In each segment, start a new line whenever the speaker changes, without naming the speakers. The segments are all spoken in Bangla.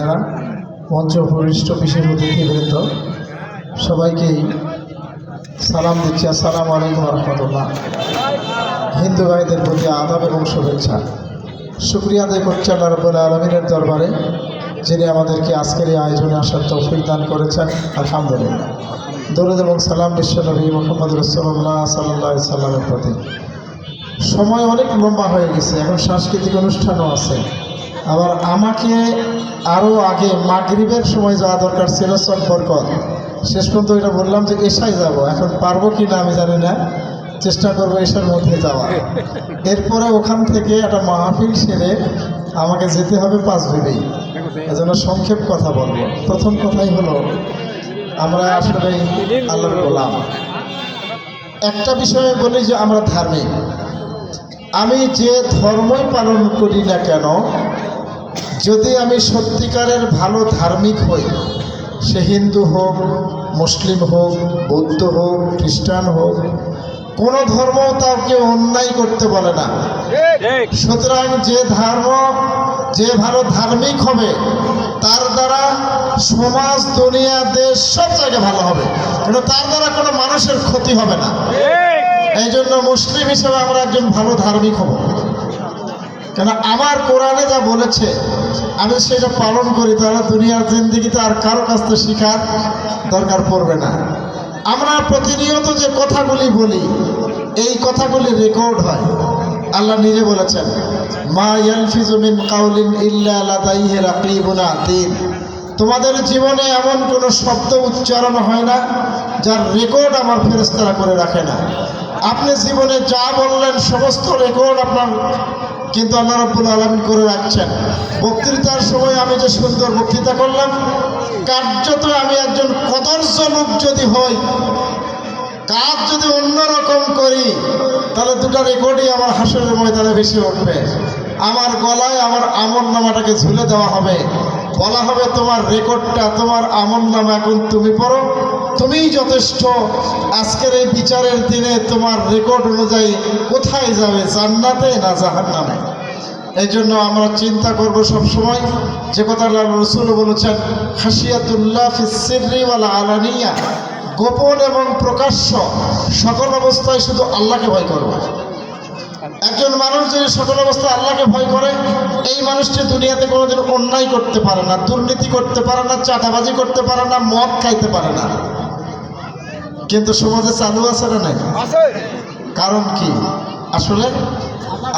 যারা মঞ্চ উপবিষ্ট বিশেষ অতিথিবৃন্দ সবাইকেই সালাম দিচ্ছি। আসসালামু আলাইকুম রহমতুল্লাহ। হিন্দু ভাইদের প্রতি আদাব এবং শুভেচ্ছা। শুকরিয়া আদায় করছি আল্লাহ রাব্বুল আলামিনের দরবারে, যিনি আমাদেরকে আজকের এই আয়োজনে আসার তৌফিক দান করেছেন। আলহামদুলিল্লাহ। দরুদ এবং সালাম বিশ্বনবী মুহাম্মদ রাসূলুল্লাহ সাল্লাল্লাহু আলাইহি সাল্লামের প্রতি। সময় অনেক লম্বা হয়ে গেছে, এখন সাংস্কৃতিক অনুষ্ঠানও আছে। আবার আমাকে আরও আগে মাগরিবের সময় যাওয়া দরকার ছিল বরকত, শেষ পর্যন্ত এটা বললাম যে এশায় যাব। এখন পারবো কি না আমি জানি না, চেষ্টা করবো এশার মধ্যে যাওয়া। এরপরে ওখান থেকে একটা মাহফিল সেরে আমাকে যেতে হবে 5 ভেবেই। এজন্য সংক্ষেপ কথা বলবো। প্রথম কথাই হলো, আমরা আসলে আল্লাহর গোলাম। একটা বিষয়ে বলি যে আমরা ধার্মিক। আমি যে ধর্মই পালন করি না কেন, যদি আমি সত্যিকারের ভালো ধার্মিক হই, সে হিন্দু হোক, মুসলিম হোক, বৌদ্ধ হোক, খ্রিস্টান হোক, কোনো ধর্ম তাকে অন্যায় করতে বলে না। সুতরাং যে ভালো ধার্মিক হবে, তার দ্বারা সমাজ, দুনিয়া, দেশ সব জায়গায় ভালো হবে, কিন্তু তার দ্বারা কোনো মানুষের ক্ষতি হবে না। এই জন্য মুসলিম হিসেবে আমরা একজন ভালো ধার্মিক হব, কেন আমার কোরআনে যা বলেছে আমি সেটা পালন করি, তাহলে দুনিয়ার জিন্দেগিতে আর কারো কাছ থেকে শেখার দরকার পড়বে না। আমরা প্রতিনিয়ত যে কথাগুলি বলি, এই কথাগুলি রেকর্ড হয়। আল্লাহ নিজে বলেছেন, মা ইয়ালফিজু মিন কাউলিন ইল্লা লাদাইহি রাকিবুন আতীদ। তোমাদের জীবনে এমন কোনো শব্দ উচ্চারণ হয় না যার রেকর্ড আমার ফেরেশতারা করে রাখে না। আপনি জীবনে যা বললেন সমস্ত রেকর্ড আপনার কিন্তু আল্লাহ রাব্বুল আলামিন করে রাখছেন। বক্তৃতার সময় আমি যে সুন্দর বক্তৃতা করলাম, কার্যত আমি একজন কদর্য লোক যদি হই, কাজ যদি অন্যরকম করি, তাহলে দুটো রেকর্ডই আমার হাসরের ময়দানে বেশি উঠবে। আমার গলায় আমার আমলনামাটাকে ঝুলে দেওয়া হবে, বলা হবে তোমার রেকর্ডটা, তোমার আমলনামা এখন তুমি পড়ো, তুমিই যথেষ্ট। আজকের এই বিচারের দিনে তোমার রেকর্ড অনুযায়ী কোথায় যাবে, জান্নাতে না জাহান্নামে। এই জন্য আমরা চিন্তা করব সবসময়, যে কথা আল্লাহ রাসূল বলেছেন, খাশিয়াতুল্লাহ ফিস সিররি ওয়াল আলানিয়া, গোপন এবং প্রকাশ্য সকল অবস্থায় শুধু আল্লাহকে ভয় করবে। একজন মানুষ যদি সকল অবস্থায় আল্লাহকে ভয় করে, এই মানুষটি দুনিয়াতে কোনোদিন অন্যায় করতে পারে না, দুর্নীতি করতে পারে না, চাঁদাবাজি করতে পারে না, মদ খাইতে পারে না। কিন্তু সমাজে চালু আছে না নাই? কারণ কি? আসলে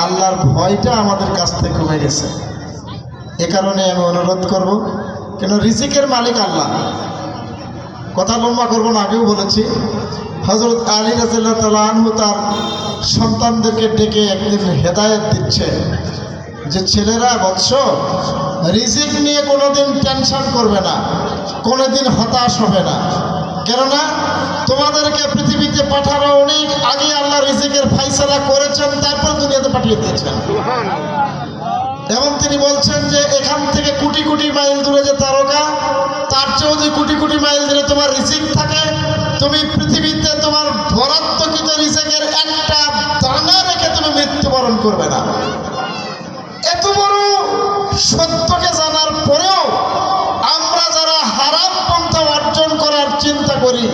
আল্লাহর ভয়টা আমাদের কাছ থেকে কমে গেছে। এ কারণে আমি অনুরোধ করব, কেন রিজিকের মালিক আল্লাহ। কথা লম্বা করবো না, আগেও বলেছি। হযরত আলী রাদিয়াল্লাহু তাআলা আনহু তার সন্তানদেরকে ডেকে একদিন হেদায়েত দিচ্ছে যে, ছেলেরা বৎস, রিজিক নিয়ে কোনোদিন টেনশন করবে না, কোনোদিন হতাশ হবে না। কেননা তোমাদেরকে পৃথিবীতে পাঠানো অনেক আগে আল্লাহ রিজিকের ফায়সালা করেছেন, তারপর দুনিয়াতে পাঠিয়ে দিয়েছেন। এবং তিনি বলছেন যে এখান থেকে কোটি কোটি মাইল দূরে যে তারকা, তার চেয়েও যদি কোটি কোটি মাইল দূরে তোমার রিজিক থাকে, তুমি পৃথিবীতে তোমার বরাদ্দকৃত রিজিকের একটা দানা রেখে তুমি মৃত্যুবরণ করবে না। এত বড় সত্যকে জানার পরেও আমরা যারা হারাম পন্থা অর্জন করার চিন্তা করি,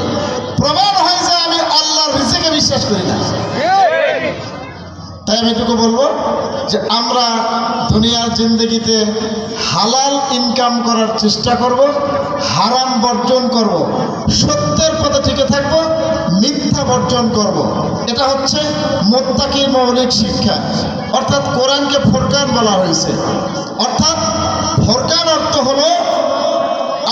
প্রমাণ হয় যে আমি আল্লাহর রিজিকে বিশ্বাস করি না। তাই আমি এটুকু বলবো যে আমরা দুনিয়ার জিন্দগিতে হালাল ইনকাম করার চেষ্টা করব, হারাম বর্জন করব, সত্যের পথে টিকে থাকব, মিথ্যা বর্জন করব। এটা হচ্ছে মুত্তাকির মৌলিক শিক্ষা। অর্থাৎ কোরআনকে ফুরকান বলা হয়েছে। অর্থাৎ ফুরকান অর্থ হলো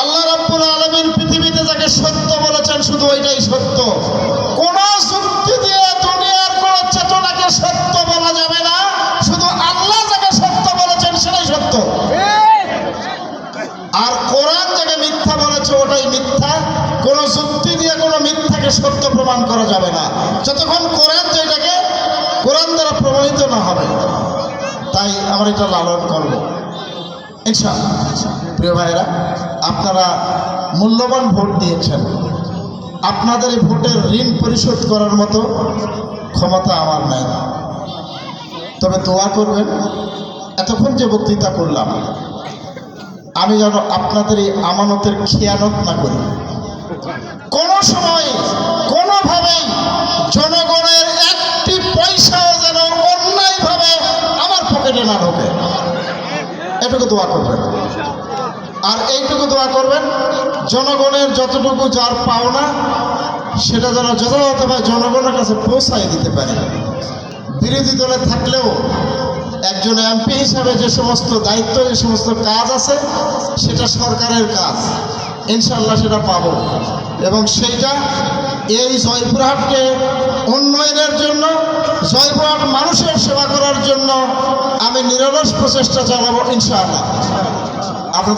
আল্লাহ রাব্বুল আলামিন পৃথিবীতে যাকে সত্য বলেছেন শুধু ওইটাই সত্য। কোন যুক্তি দিয়ে দুনিয়ার কোন চেতনাকে সত্য বলা যাবে না, শুধু আল্লাহ যাকে সত্য বলেছেন সেটাই সত্য। আর কোরআন যাকে মিথ্যা বলেছে ওটাই মিথ্যা। কোন যুক্তি দিয়ে কোনো মিথ্যাকে সত্য প্রমাণ করা যাবে না, যতক্ষণ কোরআন যেটাকে কোরআন দ্বারা প্রমাণিত না হবে। তাই আমরা এটা লালন করব ইনশাআল্লাহ। প্রিয় ভাইয়েরা, আপনারা মূল্যবান ভোট দিয়েছেন। আপনাদের এই ভোটের ঋণ পরিশোধ করার মতো ক্ষমতা আমার নাই, তবে দোয়া করবেন। এতক্ষণ যে বক্তৃতা করলাম, আমি যেন আপনাদের এই আমানতের খেয়ানত না করি, কোনো সময় কোনোভাবেই জনগণের একটি পয়সাও যেন অন্যায়ভাবে আমার পকেটে না ঢোকে, এটুকু দোয়া করবেন। আর এইটুকু দোয়া করবেন, জনগণের যতটুকু যার পাওনা সেটা যেন যথাযথভাবে জনগণের কাছে পৌঁছায় দিতে পারে। বিরোধী দলে থাকলেও একজন এমপি হিসাবে যে সমস্ত দায়িত্ব, যে সমস্ত কাজ আছে, সেটা সরকারের কাজ, ইনশাল্লাহ সেটা পাবো। এবং সেইটা এই জয়পুরহাটকে উন্নয়নের জন্য, জয়পুরহাট মানুষের সেবা করার জন্য আমি নিরলস প্রচেষ্টা চালাবো ইনশাআল্লাহ। আপনাদের